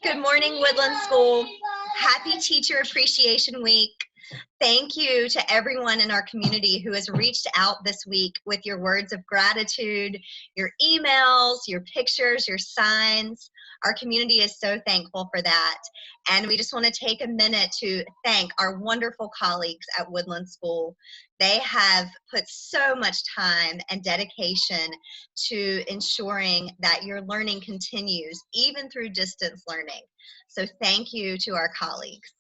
Good morning, Woodland School. Happy Teacher Appreciation Week. Thank you to everyone in our community who has reached out this week with your words of gratitude, your emails, your pictures, your signs. Our community is so thankful for that. And we just want to take a minute to thank our wonderful colleagues at Woodland School. They have put so much time and dedication to ensuring that your learning continues, even through distance learning. So thank you to our colleagues.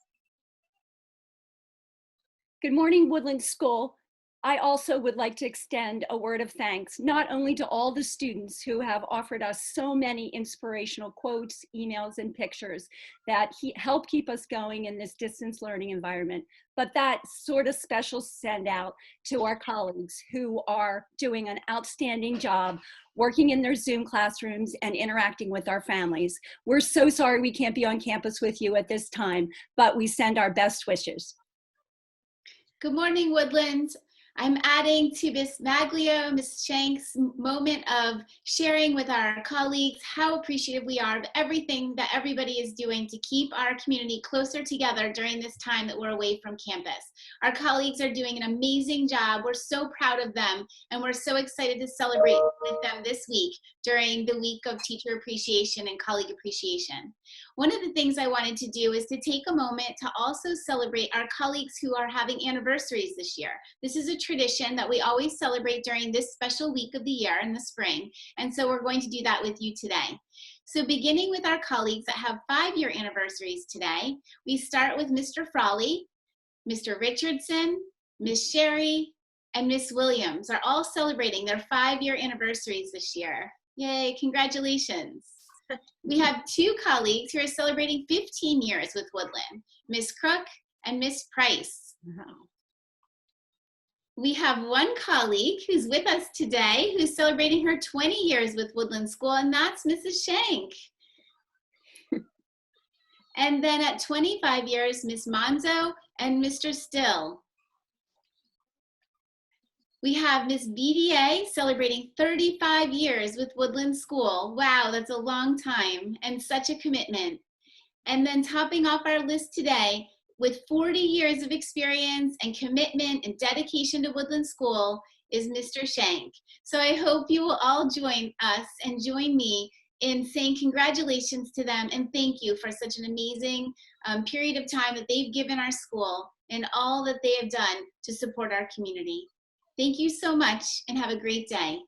Good morning, Woodlynde School. I also would like to extend a word of thanks, not only to all the students who have offered us so many inspirational quotes, emails, and pictures that help keep us going in this distance learning environment, but that sort of special send out to our colleagues who are doing an outstanding job working in their Zoom classrooms and interacting with our families. We're so sorry we can't be on campus with you at this time, but we send our best wishes. Good morning, Woodlands. I'm adding to Miss Maglio, Miss Shank's moment of sharing with our colleagues how appreciative we are of everything that everybody is doing to keep our community closer together during this time that we're away from campus. Our colleagues are doing an amazing job. We're so proud of them, and we're so excited to celebrate with them this week during the week of teacher appreciation and colleague appreciation. One of the things I wanted to do is to take a moment to also celebrate our colleagues who are having anniversaries this year. This is a tradition that we always celebrate during this special week of the year in the spring, and so we're going to do that with you today. So beginning with our colleagues that have 5-year anniversaries today, we start with Mr. Frawley, Mr. Richardson, Miss Sherry, and Miss Williams are all celebrating their 5-year anniversaries this year. Yay, congratulations. We have 2 colleagues who are celebrating 15 years with Woodland, Miss Crook and Miss Price. Wow. We have 1 colleague who's with us today who's celebrating her 20 years with Woodland School, and that's Mrs. Shank. And then at 25 years, Miss Monzo and Mr. Still. We have Miss BDA celebrating 35 years with Woodland School. Wow, that's a long time and such a commitment. And then topping off our list today with 40 years of experience and commitment and dedication to Woodland School is Mr. Shank. So I hope you will all join us and join me in saying congratulations to them and thank you for such an amazing period of time that they've given our school and all that they have done to support our community. Thank you so much and have a great day.